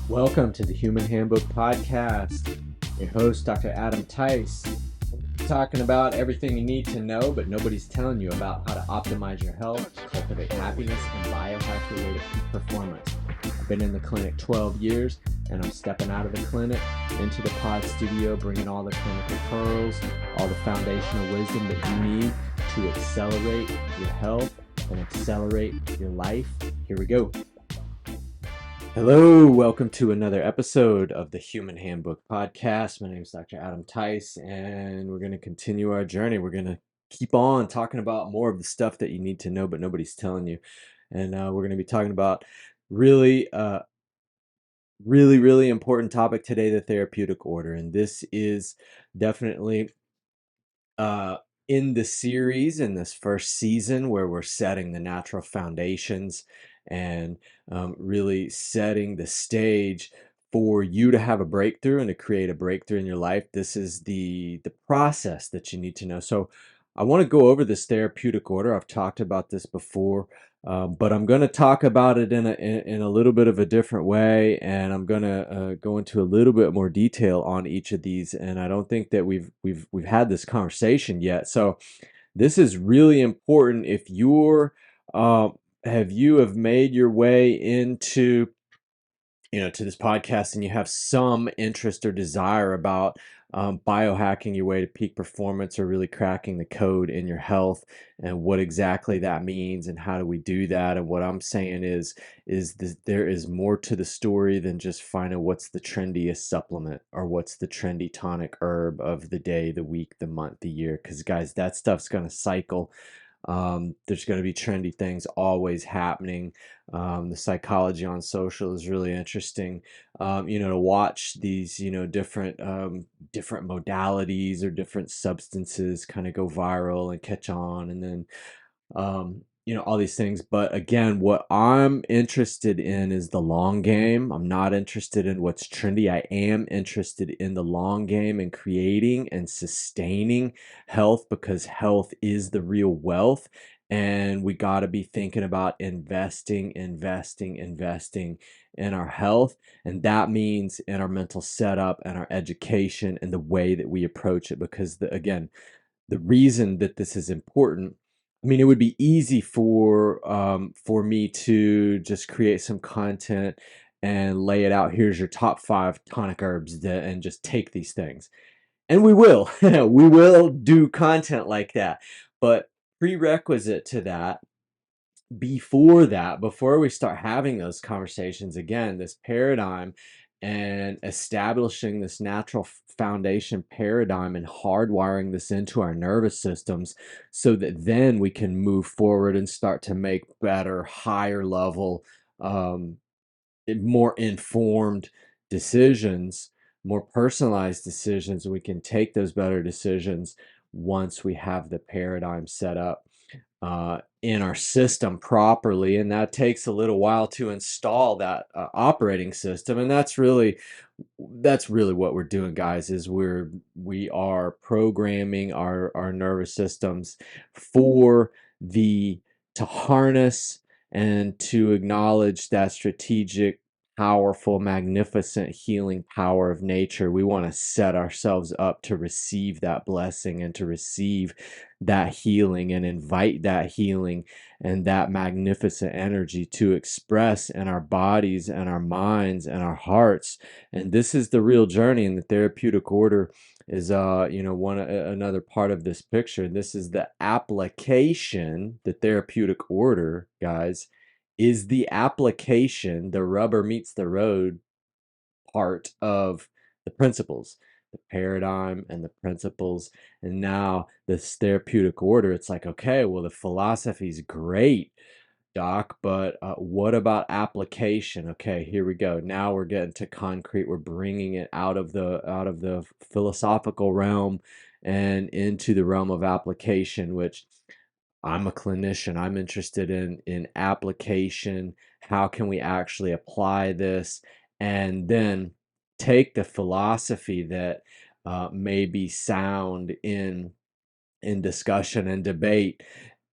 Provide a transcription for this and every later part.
Welcome to the Human Handbook podcast. Your host, Dr. Adam Tice, talking about everything you need to know, but nobody's telling you about how to optimize your health, cultivate happipiness, and biohack your way to peak performance. I've been in the clinic 12 years, and I'm stepping out of the clinic into the pod studio, bringing all the clinical pearls, all the foundational wisdom that you need to accelerate your health and accelerate your life. Here we go. Hello, welcome to another episode of the Human Handbook podcast. My name is Dr. Adam Tice, and we're going to continue our journey. We're going to keep on talking about more of the stuff that you need to know, but nobody's telling you. And we're going to be talking about really important topic today, the therapeutic order. And this is definitely in the series, in this first season, where we're setting the natural foundations and really setting the stage for you to have a breakthrough and to create a breakthrough in your life. This is the process that you need to know. So I want to go over this therapeutic order. I've talked about this before, but I'm going to talk about it in a little bit of a different way, and I'm going to go into a little bit more detail on each of these. And I don't think that we've had this conversation yet. So this is really important if you're you have made your way into to this podcast and you have some interest or desire about biohacking your way to peak performance, or really cracking the code in your health, and what exactly that means and how do we do that. And what I'm saying is there is more to the story than just finding what's the trendiest supplement or what's the trendy tonic herb of the day, the week, the month, the year. Because guys, that stuff's going to cycle. There's going to be trendy things always happening. The psychology on social is really interesting. To watch these, different modalities or different substances kind of go viral and catch on, and then all these things. But again, what I'm interested in is the long game. I'm not interested in what's trendy. I am interested in the long game and creating and sustaining health, because health is the real wealth. And we got to be thinking about investing in our health. And that means in our mental setup and our education and the way that we approach it. Because again, the reason that this is important, I mean, it would be easy for me to just create some content and lay it out. Here's your top 5 tonic herbs and just take these things. And we will. We will do content like that. But prerequisite to that, before we start having those conversations, again, this paradigm and establishing this natural foundation paradigm and hardwiring this into our nervous systems, so that then we can move forward and start to make better, higher level, um, more informed decisions, more personalized decisions. And we can take those better decisions once we have the paradigm set up in our system properly. And that takes a little while to install that operating system. And that's really what we're doing, guys, is we are programming our nervous systems for the to harness and to acknowledge that strategic, powerful, magnificent healing power of nature. We want to set ourselves up to receive that blessing and to receive that healing and invite that healing and that magnificent energy to express in our bodies and our minds and our hearts. And this is the real journey. And the therapeutic order is another part of this picture. This is the application. The therapeutic order, guys, is the application, the rubber meets the road part of the principles, the paradigm and the principles. And now this therapeutic order, it's like, okay, well, the philosophy is great, Doc, but what about application? Okay, here we go. Now we're getting to concrete. We're bringing it out of the philosophical realm and into the realm of application, which I'm a clinician. I'm interested in application. How can we actually apply this? And then take the philosophy that may be sound in discussion and debate,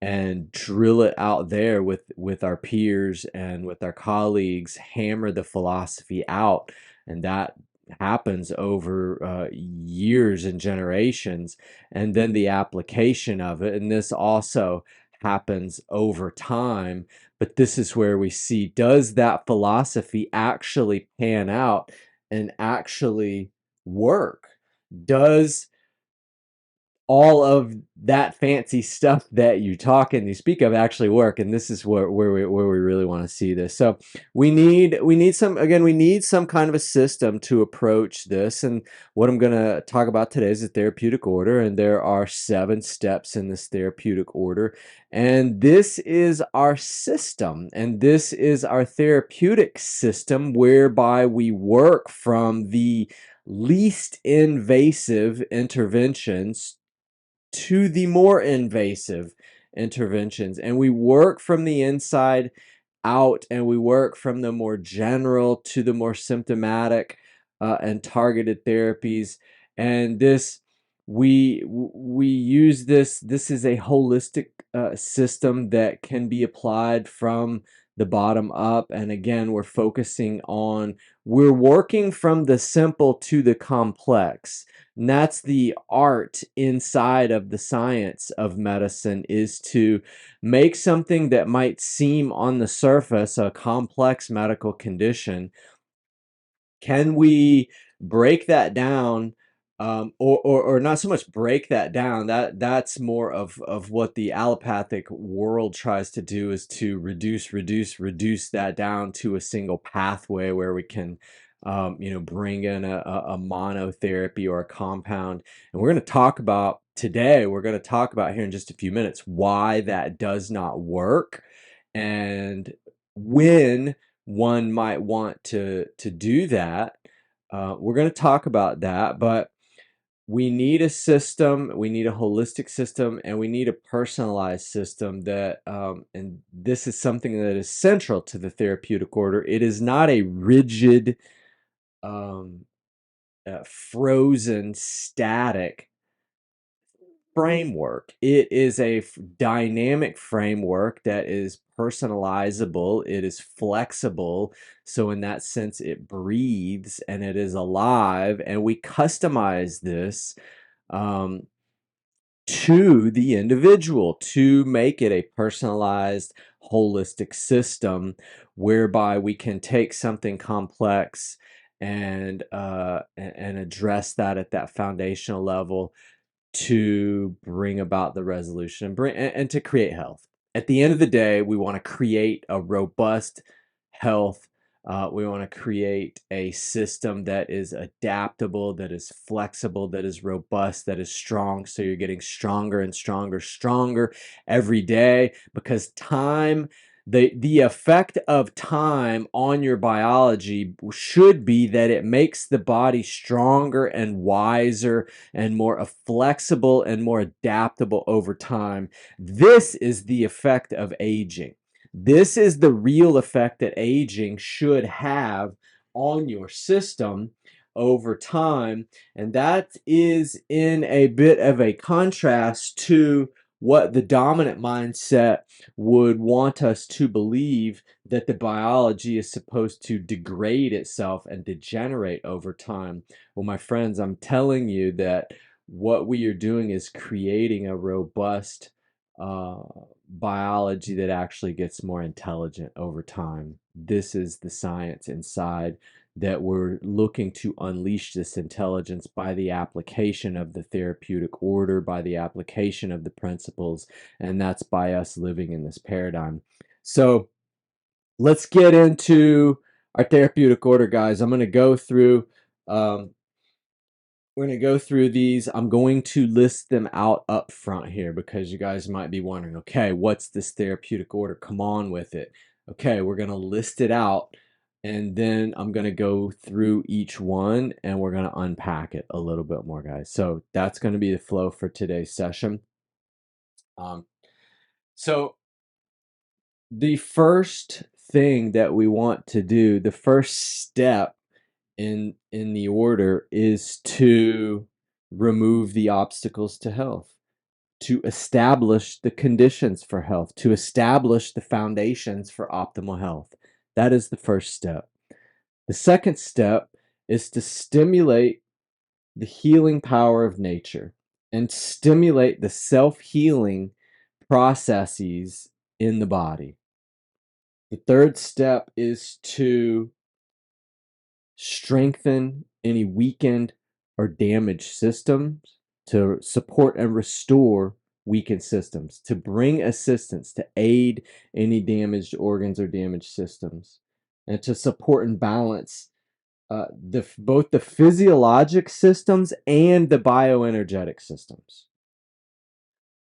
and drill it out there with our peers and with our colleagues, hammer the philosophy out, and that happens over years and generations, and then the application of it, and this also happens over time. But this is where we see, does that philosophy actually pan out and actually work? Does all of that fancy stuff that you talk and you speak of actually work? And this is where we really want to see this. So we need some kind of a system to approach this. And what I'm going to talk about today is the therapeutic order, and there are 7 steps in this therapeutic order, and this is our system, and this is our therapeutic system, whereby we work from the least invasive interventions to the more invasive interventions. And we work from the inside out, and we work from the more general to the more symptomatic and targeted therapies. And this, we use this. This is a holistic system that can be applied from the bottom up. And again, we're working from the simple to the complex. And that's the art inside of the science of medicine, is to make something that might seem on the surface a complex medical condition. Can we break that down, or not so much break that down? That's more of what the allopathic world tries to do, is to reduce that down to a single pathway where we can, bring in a monotherapy or a compound. And we're going to talk about today. We're going to talk about here in just a few minutes why that does not work, and when one might want to do that. We're going to talk about that, but we need a system, we need a holistic system, and we need a personalized system that, and this is something that is central to the therapeutic order. It is not a rigid, um, frozen, static framework. It is a dynamic framework that is personalizable, it is flexible. So, in that sense, it breathes and it is alive, and we customize this um, to the individual to make it a personalized, holistic system whereby we can take something complex and address that at that foundational level to bring about the resolution and to create health. At the end of the day, we want to create a robust health. We want to create a system that is adaptable, that is flexible, that is robust, that is strong. So you're getting stronger and stronger every day, because the effect of time on your biology should be that it makes the body stronger and wiser and more flexible and more adaptable over time. This is the effect of aging. This is the real effect that aging should have on your system over time. And that is in a bit of a contrast to what the dominant mindset would want us to believe, that the biology is supposed to degrade itself and degenerate over time. Well, my friends, I'm telling you that what we are doing is creating a robust uh, biology that actually gets more intelligent over time. This is the science inside, that we're looking to unleash this intelligence by the application of the therapeutic order, by the application of the principles, and that's by us living in this paradigm. So let's get into our therapeutic order, guys. I'm going to go through um, we're going to go through these. I'm going to list them out up front here, because you guys might be wondering, okay, what's this therapeutic order? Come on with it. Okay, we're going to list it out, and then I'm going to go through each one and we're going to unpack it a little bit more, guys. So that's going to be the flow for today's session. Um, so the first thing that we want to do, the first step in the order, is to remove the obstacles to health, to establish the conditions for health, to establish the foundations for optimal health. That is the first step. The second step is to stimulate the healing power of nature and stimulate the self-healing processes in the body. The third step is to strengthen any weakened or damaged systems, to support and restore weakened systems, to bring assistance, to aid any damaged organs or damaged systems, and to support and balance both the physiologic systems and the bioenergetic systems.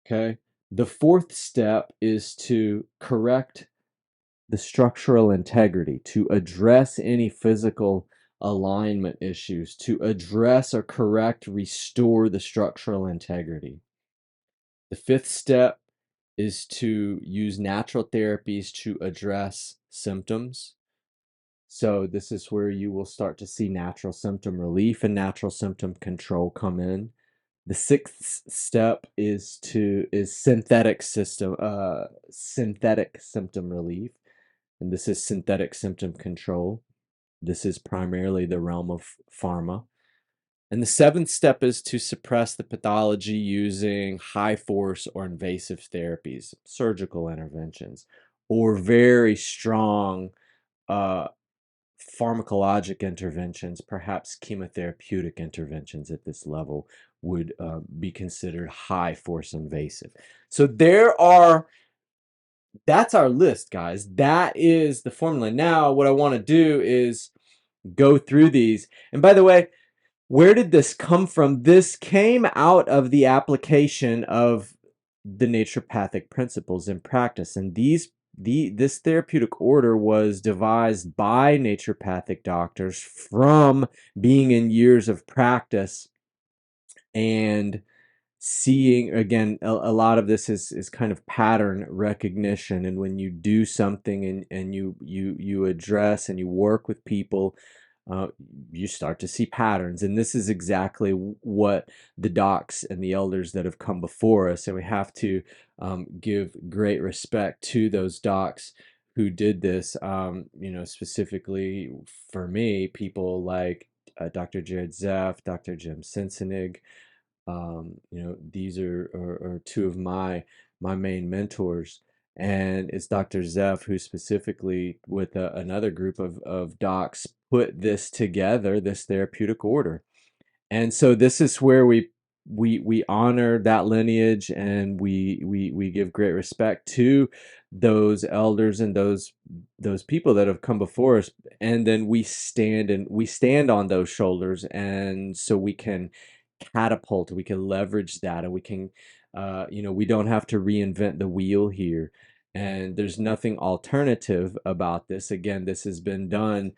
Okay. The fourth step is to correct the structural integrity, to address any physical alignment issues, to address or correct, restore the structural integrity. The fifth step is to use natural therapies to address symptoms. So this is where you will start to see natural symptom relief and natural symptom control come in. The sixth step is synthetic symptom relief, and this is synthetic symptom control. This is primarily the realm of pharma. And the seventh step is to suppress the pathology using high force or invasive therapies, surgical interventions, or very strong uh, pharmacologic interventions, perhaps chemotherapeutic interventions at this level would be considered high force invasive. So that's our list, guys. That is the formula. Now, what I want to do is go through these. And by the way, where did this come from? This came out of the application of the naturopathic principles in practice. And this therapeutic order was devised by naturopathic doctors from being in years of practice and seeing, again, a lot of this is kind of pattern recognition. And when you do something and you address and you work with people, uh, you start to see patterns. And this is exactly what the docs and the elders that have come before us, and we have to give great respect to those docs who did this. Specifically for me, people like Dr. Jared Zeff, Dr. Jim Sensenig. These are two of my main mentors, and it's Dr. Zeff who specifically, with another group of docs, put this together, this therapeutic order. And so this is where we honor that lineage, and we give great respect to those elders and those people that have come before us, and then we stand on those shoulders, and so we can catapult, we can leverage that, and we can we don't have to reinvent the wheel here, and there's nothing alternative about this. Again, this has been done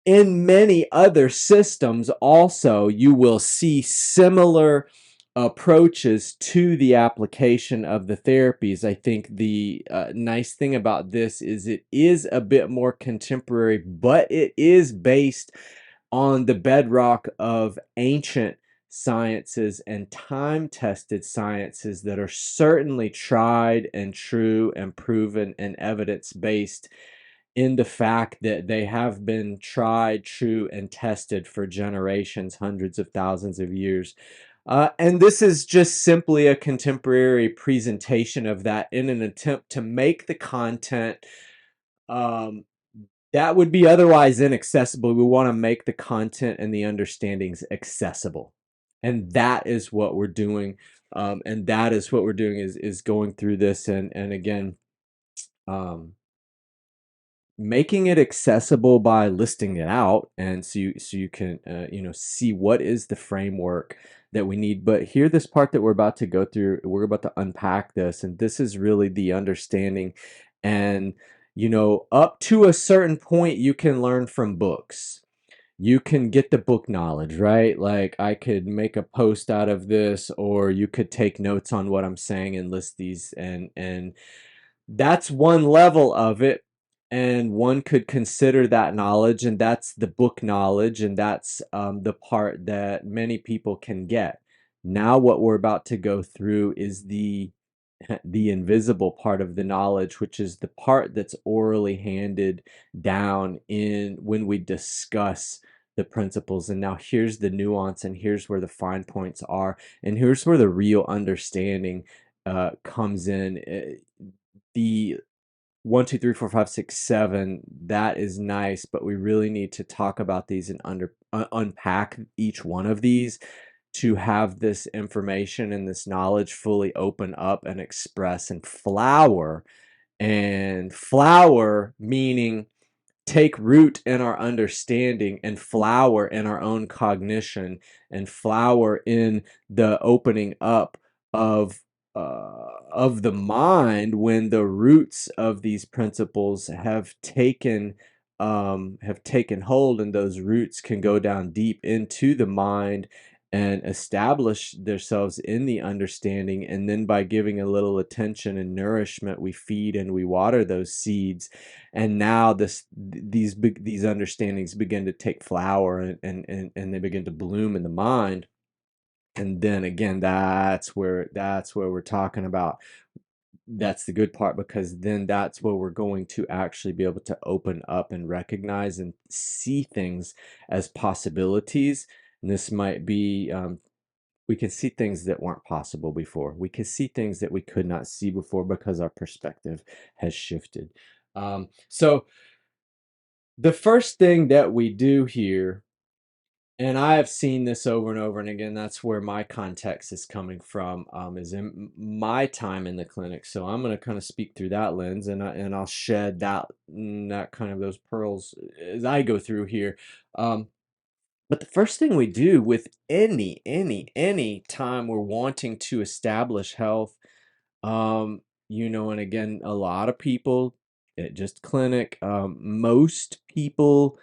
in many other systems. Also, you will see similar approaches to the application of the therapies. I think the nice thing about this is it is a bit more contemporary, but it is based on the bedrock of ancient sciences and time-tested sciences that are certainly tried and true and proven and evidence-based in the fact that they have been tried, true, and tested for generations, hundreds of thousands of years. And this is just simply a contemporary presentation of that in an attempt to make the content um, that would be otherwise inaccessible. We want to make the content and the understandings accessible. And that is what we're doing. And that is what we're doing is going through this and again, um, making it accessible by listing it out, and so you can see what is the framework that we need. But here, this part that we're about to go through, we're about to unpack this, and this is really the understanding. And up to a certain point, you can learn from books. You can get the book knowledge, right? Like, I could make a post out of this, or you could take notes on what I'm saying and list these, and that's one level of it, and one could consider that knowledge, and that's the book knowledge, and that's the part that many people can get. Now what we're about to go through is the invisible part of the knowledge, which is the part that's orally handed down in when we discuss the principles. And now here's the nuance, and here's where the fine points are, and here's where the real understanding comes in. The 1, 2, 3, 4, 5, 6, 7, that is nice, but we really need to talk about these and unpack each one of these to have this information and this knowledge fully open up and express and flower. And flower meaning take root in our understanding and flower in our own cognition and flower in the opening up of of the mind when the roots of these principles have taken hold, and those roots can go down deep into the mind and establish themselves in the understanding. And then by giving a little attention and nourishment, we feed and we water those seeds, and now these understandings begin to take flower, and they begin to bloom in the mind. And then again, that's where we're talking about, that's the good part, because then that's where we're going to actually be able to open up and recognize and see things as possibilities. And this might be, we can see things that weren't possible before. We can see things that we could not see before because our perspective has shifted. So the first thing that we do here, and I have seen this over and over, and again, that's where my context is coming from, is in my time in the clinic. So I'm going to kind of speak through that lens, and I'll shed that kind of those pearls as I go through here. But the first thing we do with any time we're wanting to establish health, and again, a lot of people at just clinic, most people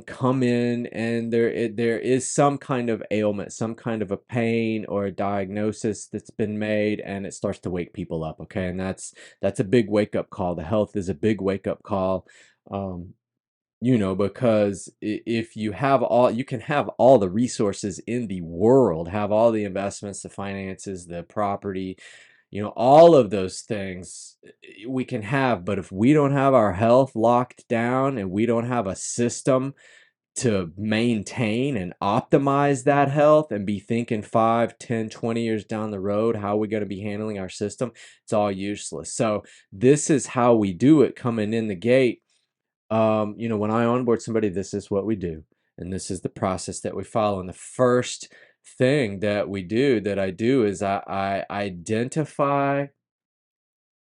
come in, and there is some kind of ailment, some kind of a pain or a diagnosis that's been made, and it starts to wake people up. Okay, and that's a big wake up call. The health is a big wake up call. Um, because if you have all, you can have all the resources in the world, have all the investments, the finances, the property, all of those things we can have. But if we don't have our health locked down and we don't have a system to maintain and optimize that health and be thinking 5, 10, 20 years down the road, how are we going to be handling our system? It's all useless. So this is how we do it coming in the gate. When I onboard somebody, this is what we do, and this is the process that we follow. And the first thing that I do is I identify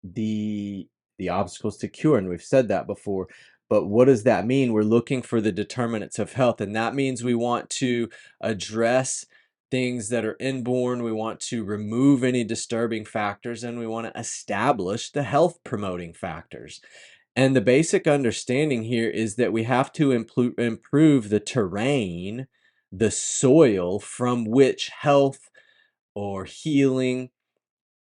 the obstacles to cure, and we've said that before. But what does that mean? We're looking for the determinants of health, and that means we want to address things that are inborn. We want to remove any disturbing factors, and we want to establish the health promoting factors. And the basic understanding here is that we have to improve the terrain, the soil from which health or healing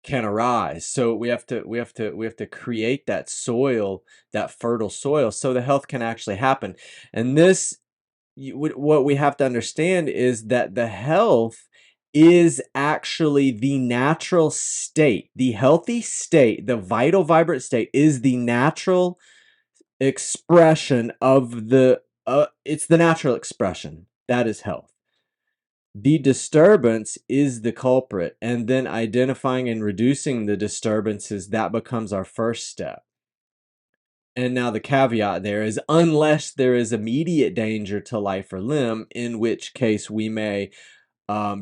can arise. So we have to create that soil, that fertile soil, so the health can actually happen. And what we have to understand is that the health is actually the natural state. The healthy state, the vital, vibrant state, is the natural expression of it's the natural expression. That is health. The disturbance is the culprit, and then identifying and reducing the disturbances, that becomes our first step. And now the caveat there is, unless there is immediate danger to life or limb, in which case we may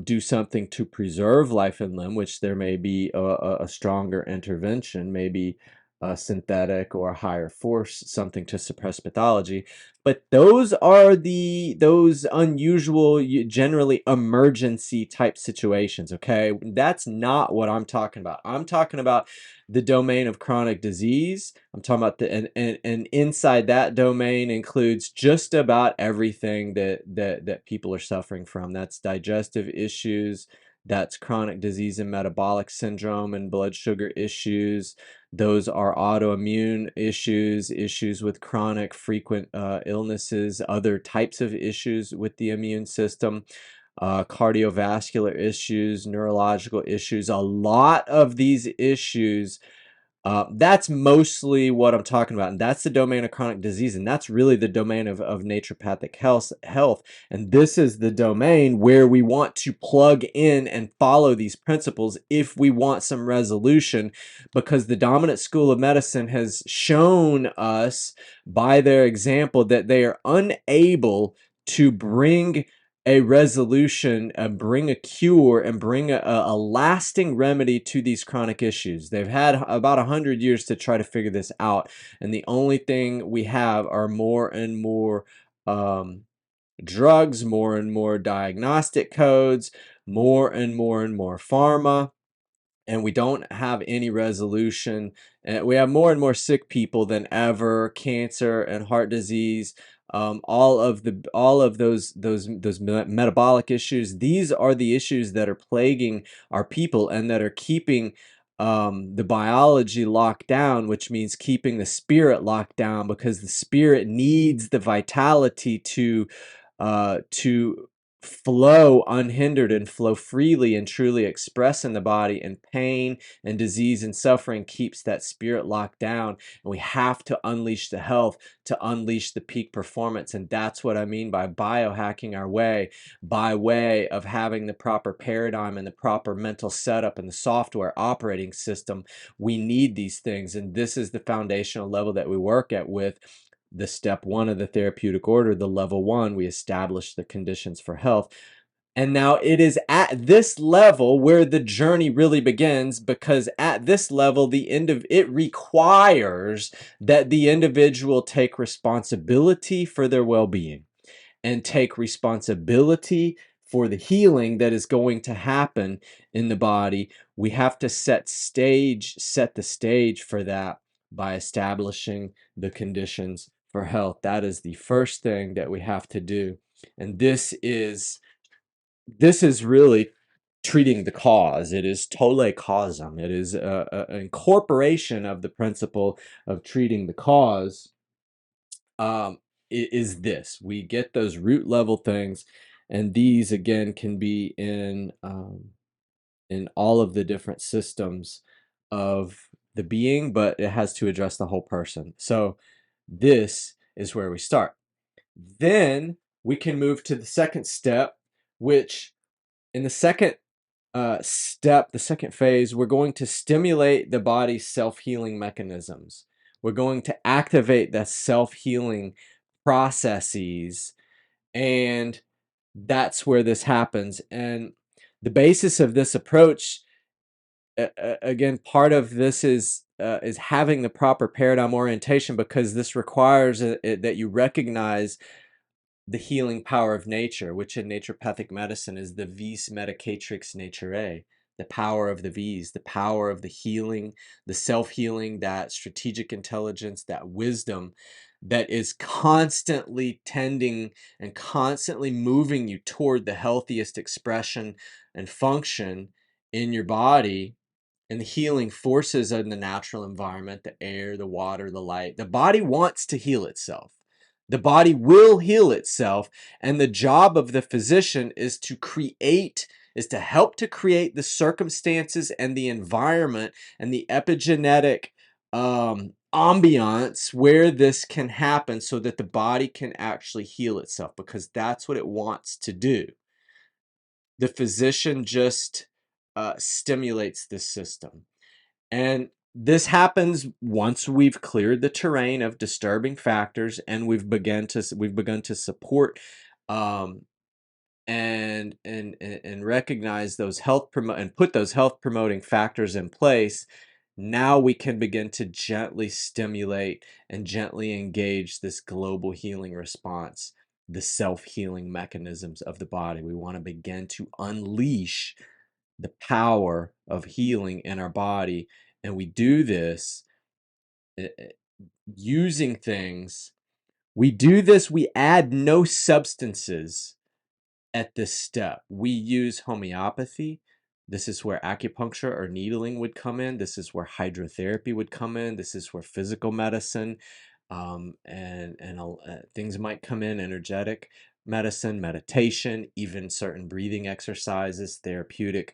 do something to preserve life and limb, which there may be a stronger intervention, maybe a synthetic or a higher force, something to suppress pathology. But those are those unusual, generally emergency type situations. Okay, that's not what I'm talking about. I'm talking about the domain of chronic disease. I'm talking about and inside that domain includes just about everything that people are suffering from. That's digestive issues, that's chronic disease and metabolic syndrome and blood sugar issues. Those are autoimmune issues, issues with chronic frequent illnesses, other types of issues with the immune system. cardiovascular issues, neurological issues. A lot of these issues, that's mostly what I'm talking about, and that's the domain of chronic disease, and that's really the domain of naturopathic health. And this is the domain where we want to plug in and follow these principles if we want some resolution, because the dominant school of medicine has shown us by their example that they are unable to bring a resolution, bring a cure, and bring a lasting remedy to these chronic issues. They've had about 100 years to try to figure this out, and the only thing we have are more and more drugs, more and more diagnostic codes, more and more pharma, and we don't have any resolution. And we have more and more sick people than ever, cancer and heart disease, all of those metabolic issues. These are the issues that are plaguing our people and that are keeping the biology locked down, which means keeping the spirit locked down, because the spirit needs the vitality to flow unhindered and flow freely and truly express in the body. And pain and disease and suffering keeps that spirit locked down, and we have to unleash the health to unleash the peak performance. And that's what I mean by biohacking our way, by way of having the proper paradigm and the proper mental setup and the software operating system. We need these things, and this is the foundational level that we work at with the step one of the therapeutic order. The level one, we establish the conditions for health. And now it is at this level where the journey really begins, because at this level, it requires that the individual take responsibility for their well-being and take responsibility for the healing that is going to happen in the body. We have to set the stage for that by establishing the conditions for health. That is the first thing that we have to do. And this is really treating the cause. It is tolle causam. It is an incorporation of the principle of treating the cause. Is this. We get those root level things, and these again can be in all of the different systems of the being, but it has to address the whole person. So this is where we start. Then we can move to the second step, which in the second step, the second phase, we're going to stimulate the body's self-healing mechanisms. We're going to activate the self-healing processes, and that's where this happens. And the basis of this approach, again, part of this is having the proper paradigm orientation, because this requires that you recognize the healing power of nature, which in naturopathic medicine is the vis medicatrix naturae, the power of the vis, the power of the healing, the self-healing, that strategic intelligence, that wisdom that is constantly tending and constantly moving you toward the healthiest expression and function in your body. And the healing forces in the natural environment, the air, the water, the light. The body wants to heal itself. The body will heal itself, and the job of the physician is to help to create the circumstances and the environment and the epigenetic ambiance where this can happen, so that the body can actually heal itself, because that's what it wants to do. The physician just stimulates this system. And this happens once we've cleared the terrain of disturbing factors, and we've begun to support um, and recognize those and put those health promoting factors in place. Now we can begin to gently stimulate and gently engage this global healing response, the self-healing mechanisms of the body. We want to begin to unleash the power of healing in our body. And we do this using things. We add no substances at this step. We use homeopathy. This is where acupuncture or needling would come in. This is where hydrotherapy would come in. This is where physical medicine and things might come in, energetic. medicine, meditation, even certain breathing exercises, therapeutic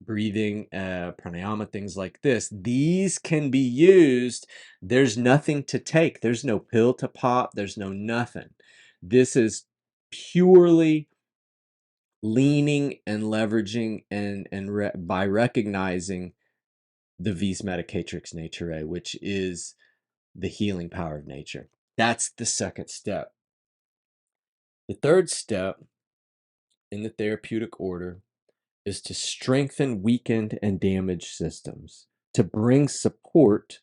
breathing, pranayama, things like this. These can be used. There's nothing to take. There's no pill to pop. There's no nothing. This is purely leaning and leveraging by recognizing the vis medicatrix naturae, which is the healing power of nature. That's the second step. The third step in the therapeutic order is to strengthen weakened and damaged systems, to bring support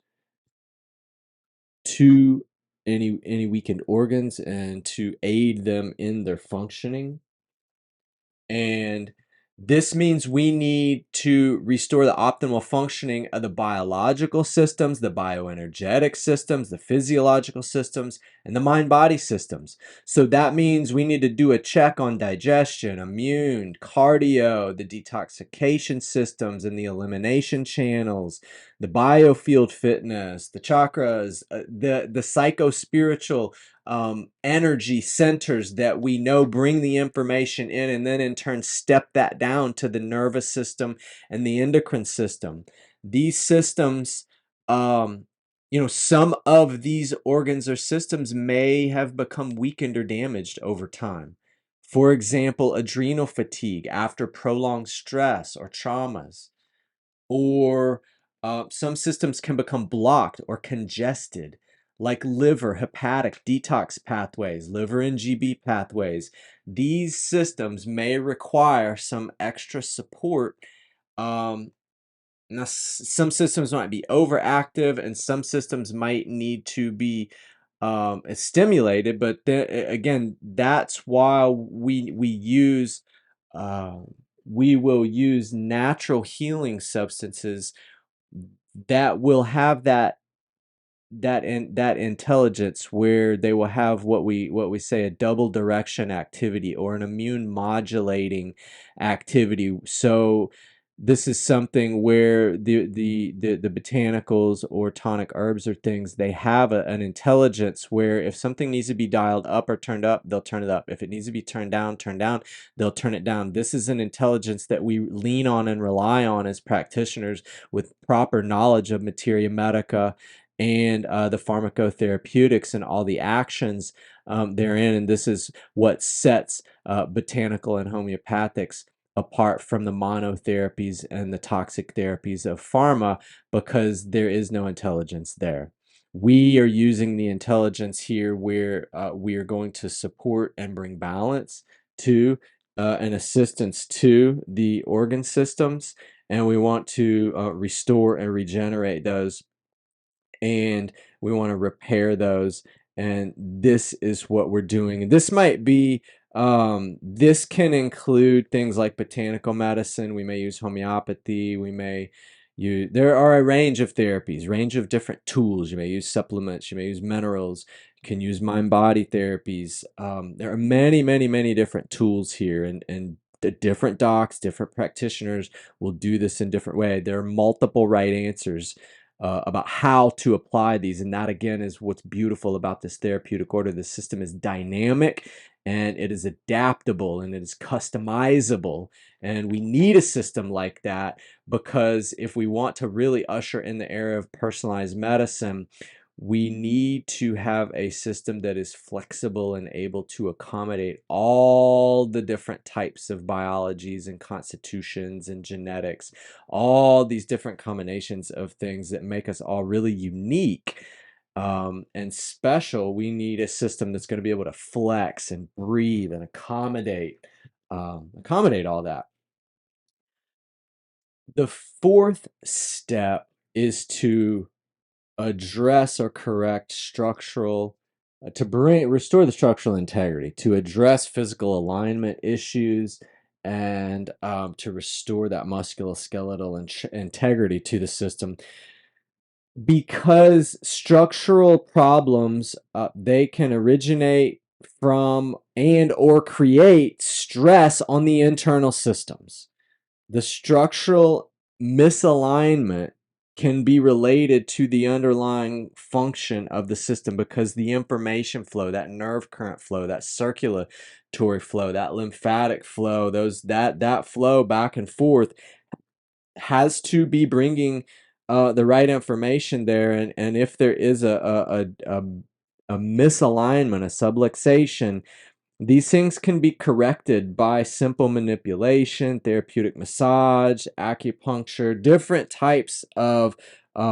to any weakened organs and to aid them in their functioning. And this means we need to restore the optimal functioning of the biological systems, the bioenergetic systems, the physiological systems, and the mind-body systems. So that means we need to do a check on digestion, immune, cardio, the detoxification systems and the elimination channels, the biofield fitness, the chakras, the psycho-spiritual energy centers that we know bring the information in, and then in turn step that down to the nervous system and the endocrine system. These systems, some of these organs or systems may have become weakened or damaged over time. For example, adrenal fatigue after prolonged stress or traumas, or some systems can become blocked or congested, like liver, hepatic, detox pathways, liver and GB pathways. These systems may require some extra support. Now, some systems might be overactive, and some systems might need to be stimulated. But then, again, that's why uh, we will use natural healing substances that will have that intelligence, where they will have what we say a double direction activity or an immune modulating activity. So this is something where the botanicals or tonic herbs or things, they have an intelligence where if something needs to be dialed up or turned up, they'll turn it up. If it needs to be turned down, they'll turn it down. This is an intelligence that we lean on and rely on as practitioners with proper knowledge of materia medica and the pharmacotherapeutics and all the actions therein. And this is what sets botanical and homeopathics apart from the monotherapies and the toxic therapies of pharma, because there is no intelligence there. We are using the intelligence here where we are going to support and bring balance to and assistance to the organ systems, and we want to restore and regenerate those, and we want to repair those. And this is what we're doing. And this might be this can include things like botanical medicine. We may use homeopathy. We may use, there are a range of therapies, range of different tools. You may use supplements, you may use minerals, you can use mind body therapies. There are many different tools here, and the different docs, different practitioners will do this in different way. There are multiple right answers about how to apply these. And that, again, is what's beautiful about this therapeutic order. The system is dynamic, and it is adaptable, and it is customizable. And we need a system like that, because if we want to really usher in the era of personalized medicine, we need to have a system that is flexible and able to accommodate all the different types of biologies and constitutions and genetics, all these different combinations of things that make us all really unique and special. We need a system that's going to be able to flex and breathe and accommodate all that. The fourth step is to address or correct structural, restore the structural integrity, to address physical alignment issues, and to restore that musculoskeletal integrity to the system. Because structural problems, they can originate from and or create stress on the internal systems. The structural misalignment can be related to the underlying function of the system, because the information flow, that nerve current flow, that circulatory flow, that lymphatic flow, that flow back and forth has to be bringing the right information there. And if there is a misalignment, a subluxation, these things can be corrected by simple manipulation, therapeutic massage, acupuncture. Different types of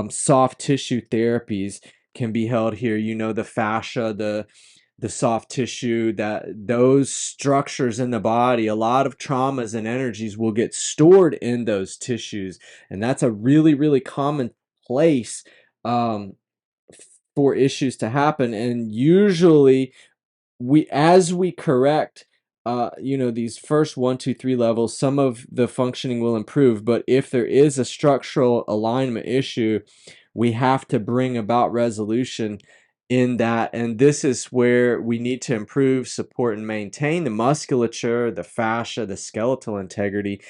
soft tissue therapies can be held here. You know, the fascia, the soft tissue, that those structures in the body, a lot of traumas and energies will get stored in those tissues, and that's a really, really common place um, for issues to happen. And usually as we correct these first 1, 2, 3 levels, some of the functioning will improve. But if there is a structural alignment issue, we have to bring about resolution in that. And this is where we need to improve, support, and maintain the musculature, the fascia, the skeletal integrity.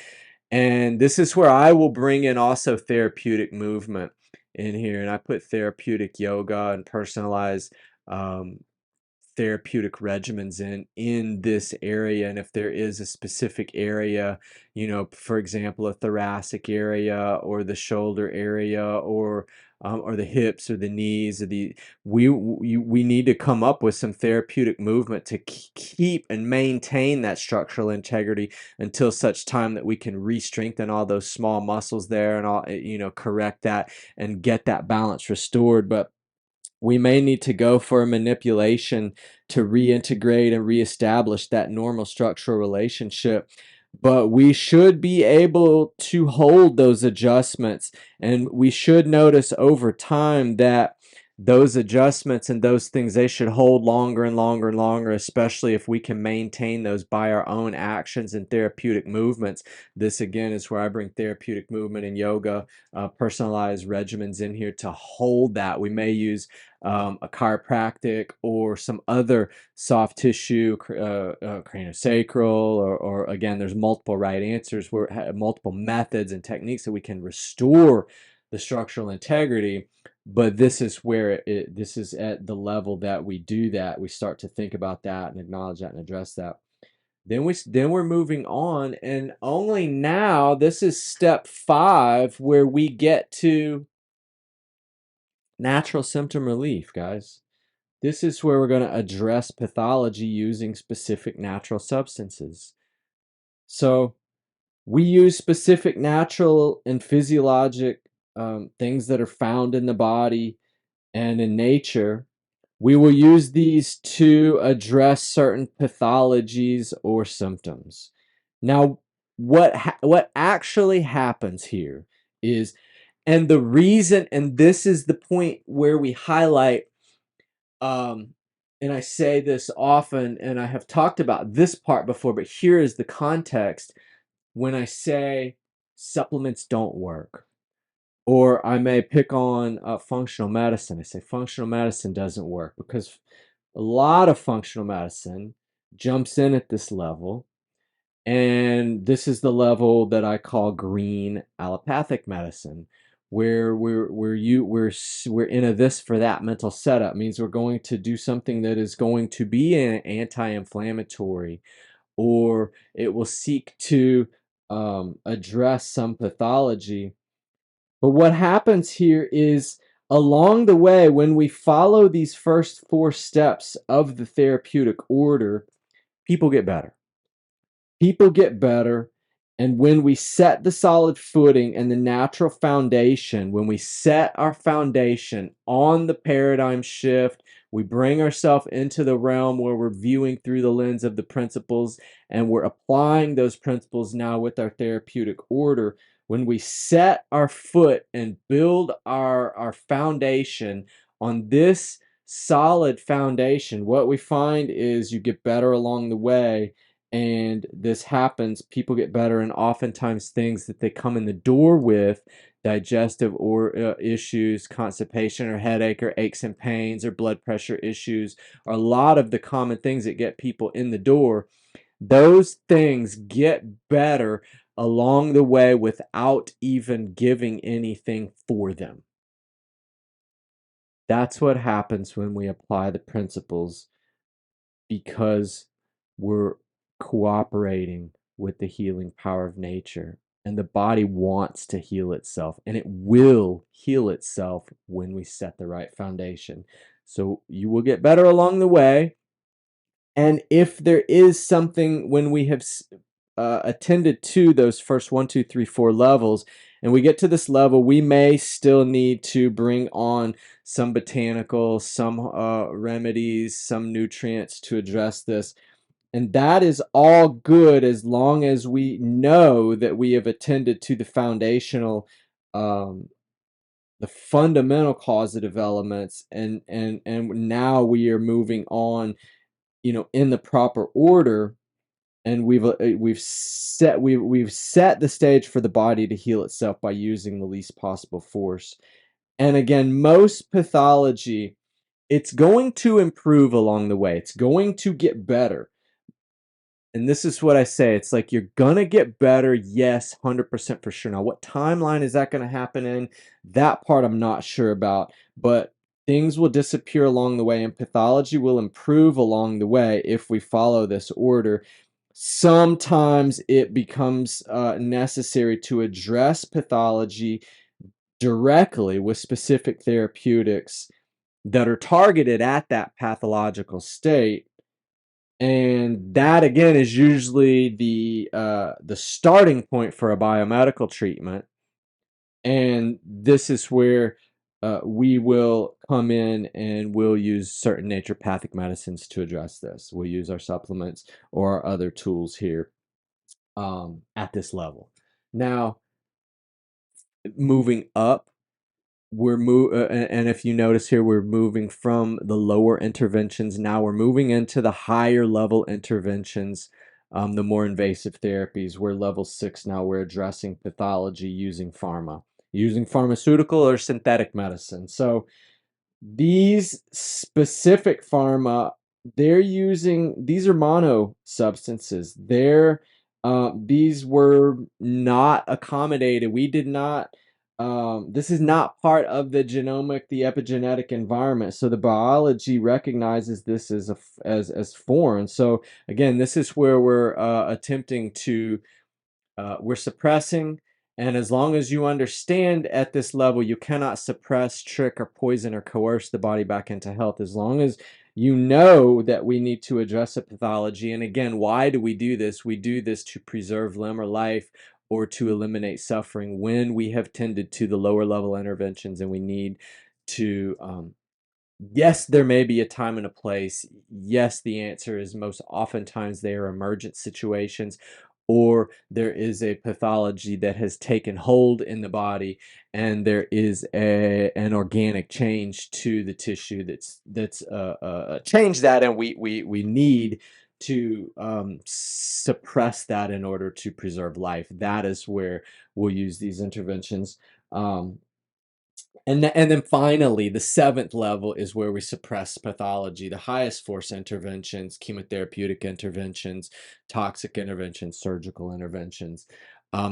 And this is where I will bring in also therapeutic movement in here. And I put therapeutic yoga and personalized um, therapeutic regimens in this area. And if there is a specific area, for example, a thoracic area or the shoulder area, or the hips or the knees, or we need to come up with some therapeutic movement to keep and maintain that structural integrity until such time that we can re-strengthen all those small muscles there, and all correct that and get that balance restored. But we may need to go for a manipulation to reintegrate and reestablish that normal structural relationship. But we should be able to hold those adjustments, and we should notice over time that those adjustments and those things, they should hold longer and longer and longer, especially if we can maintain those by our own actions and therapeutic movements. This again is where I bring therapeutic movement and yoga, personalized regimens in here to hold that. We may use a chiropractic or some other soft tissue, craniosacral, or again, there's multiple right answers, where multiple methods and techniques that we can restore the structural integrity. But this is where this is at the level that we do that. We start to think about that and acknowledge that and address that. Then we're moving on, and only now this is step 5, where we get to natural symptom relief, guys. This is where we're going to address pathology using specific natural substances. So we use specific natural and physiologic things that are found in the body and in nature. We will use these to address certain pathologies or symptoms. Now, what actually happens here is, and the reason, and this is the point where we highlight, and I say this often, and I have talked about this part before, but here is the context. When I say supplements don't work, or I may pick on functional medicine, I say functional medicine doesn't work, because a lot of functional medicine jumps in at this level. And this is the level that I call green allopathic medicine, where we're in a this for that mental setup. Means we're going to do something that is going to be an anti-inflammatory, or it will seek to address some pathology. But what happens here is, along the way, when we follow these first 4 steps of the therapeutic order, people get better. People get better. And when we set the solid footing and the natural foundation, when we set our foundation on the paradigm shift, we bring ourselves into the realm where we're viewing through the lens of the principles, and we're applying those principles now with our therapeutic order. When we set our foot and build our foundation on this solid foundation, what we find is you get better along the way. And this happens, people get better, and oftentimes things that they come in the door with, digestive or issues, constipation or headache or aches and pains or blood pressure issues, are a lot of the common things that get people in the door. Those things get better along the way without even giving anything for them. That's what happens when we apply the principles, because we're cooperating with the healing power of nature. And the body wants to heal itself, and it will heal itself when we set the right foundation. So you will get better along the way. And if there is something, when we have attended to those first 1, 2, 3, 4 levels, and we get to this level, we may still need to bring on some botanicals, some remedies, some nutrients to address this. And that is all good as long as we know that we have attended to the foundational, um, the fundamental causative elements, and now we are moving on, in the proper order, and we've set the stage for the body to heal itself by using the least possible force. And again, most pathology, it's going to improve along the way. It's going to get better. And this is what I say. It's like you're gonna get better, yes, 100% for sure. Now, what timeline is that gonna happen in? That part I'm not sure about, but things will disappear along the way, and pathology will improve along the way if we follow this order. Sometimes it becomes necessary to address pathology directly with specific therapeutics that are targeted at that pathological state, and that again is usually the starting point for a biomedical treatment. And this is where we will come in and we'll use certain naturopathic medicines to address this. We'll use our supplements or our other tools here at this level. Now, moving up, and if you notice here, we're moving from the lower interventions. Now we're moving into the higher level interventions, the more invasive therapies. We're level 6 now. We're addressing pathology using pharmaceutical or synthetic medicine. So these specific pharma, these are mono substances. These were not accommodated. We did not, this is not part of the genomic, the epigenetic environment. So the biology recognizes this as foreign. So again, this is where we're attempting to, we're suppressing. And as long as you understand at this level, you cannot suppress, trick, or poison, or coerce the body back into health. As long as you know that we need to address a pathology. And again, why do we do this? We do this to preserve limb or life, or to eliminate suffering when we have tended to the lower level interventions, and we need to, yes, there may be a time and a place. Yes, the answer is most oftentimes they are emergent situations, or there is a pathology that has taken hold in the body, and there is an organic change to the tissue that's changed that, and we need to suppress that in order to preserve life. That is where we'll use these interventions. And then finally, the 7th level is where we suppress pathology, the highest force interventions, chemotherapeutic interventions, toxic interventions, surgical interventions.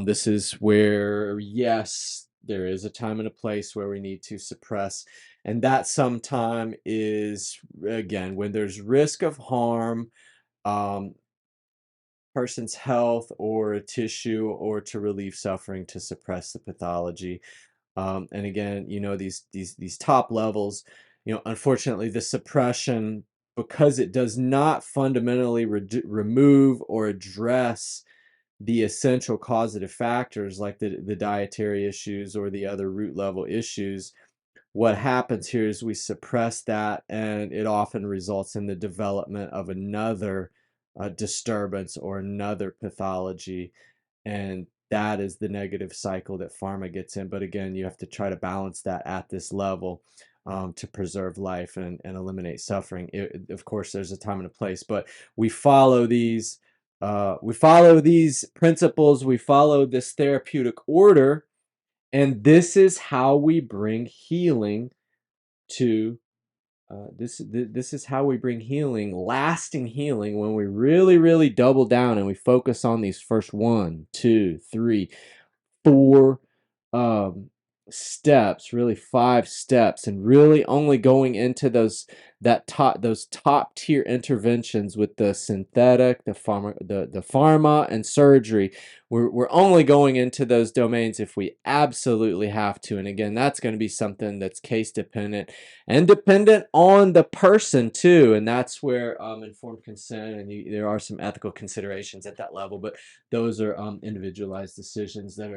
This is where, yes, there is a time and a place where we need to suppress. And that sometime is, again, when there's risk of harm, um, person's health or a tissue, or to relieve suffering, to suppress the pathology. And again, these top levels, unfortunately, the suppression, because it does not fundamentally remove or address the essential causative factors like the dietary issues or the other root level issues. What happens here is we suppress that, and it often results in the development of another disturbance or another pathology, and that is the negative cycle that pharma gets in. But again, you have to try to balance that at this level, to preserve life and eliminate suffering. Of course, there's a time and a place, but we follow these principles, we follow this therapeutic order, and this is how we bring healing to This is how we bring healing, lasting healing, when we really, really double down and we focus on these first 1, 2, 3, 4 um, steps, really 5 steps, and really only going into those top tier interventions with the synthetic, the pharma and surgery. We're only going into those domains if we absolutely have to. And again, that's going to be something that's case dependent and dependent on the person too. And that's where informed consent, and there are some ethical considerations at that level, but those are individualized decisions that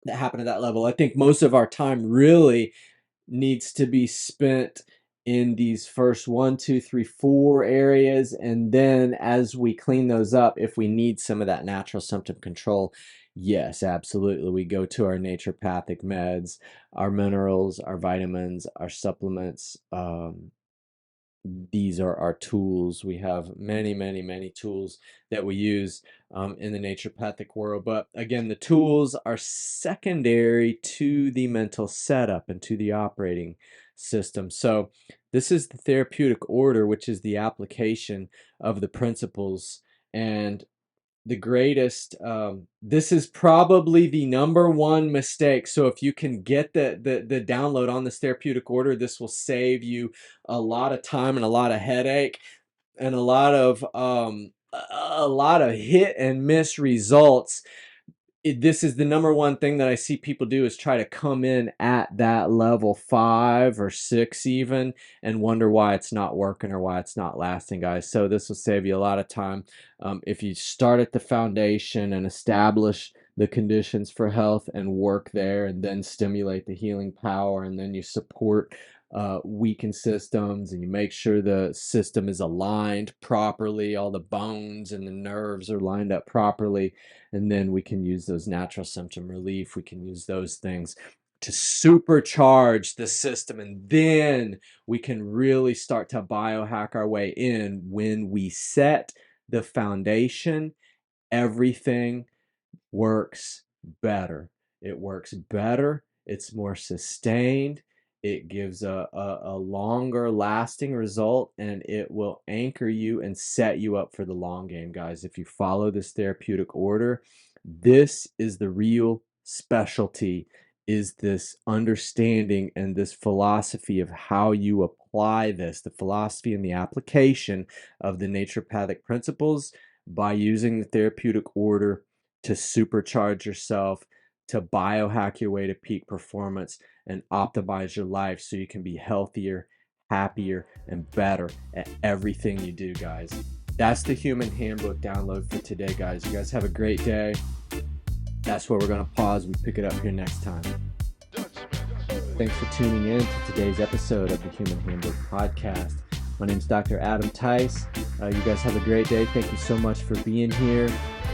happen at that level. I think most of our time really needs to be spent in these first 1, 2, 3, 4 areas, and then as we clean those up, if we need some of that natural symptom control, yes, absolutely, we go to our naturopathic meds, our minerals, our vitamins, our supplements. These are our tools. We have many, many, many tools that we use in the naturopathic world. But again, the tools are secondary to the mental setup and to the operating system. So this is the therapeutic order, which is the application of the principles. And the greatest, this is probably the #1 mistake. So if you can get the download on this therapeutic order, this will save you a lot of time and a lot of headache and a lot of hit and miss results. This is the #1 thing that I see people do, is try to come in at that level 5 or 6 even, and wonder why it's not working or why it's not lasting, guys. So this will save you a lot of time. If you start at the foundation and establish the conditions for health and work there, and then stimulate the healing power, and then you support weakened systems, and you make sure the system is aligned properly, all the bones and the nerves are lined up properly, and then we can use those natural symptom relief. We can use those things to supercharge the system, and then we can really start to biohack our way in. When we set the foundation, everything works better. It works better. It's more sustained. It gives a longer lasting result, and it will anchor you and set you up for the long game, guys. If you follow this therapeutic order, this is the real specialty, is this understanding and this philosophy of how you apply this, the philosophy and the application of the naturopathic principles by using the therapeutic order to supercharge yourself, to biohack your way to peak performance, and optimize your life so you can be healthier, happier, and better at everything you do, guys. That's the Human Handbook download for today, guys. You guys have a great day. That's where we're going to pause. We pick it up here next time. Thanks for tuning in to today's episode of the Human Handbook podcast. My name is Dr. Adam Tice. You guys have a great day. Thank you so much for being here.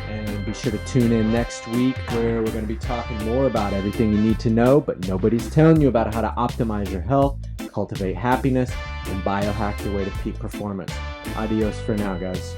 And be sure to tune in next week, where we're going to be talking more about everything you need to know, but nobody's telling you about how to optimize your health, cultivate happiness, and biohack your way to peak performance. Adios for now, guys.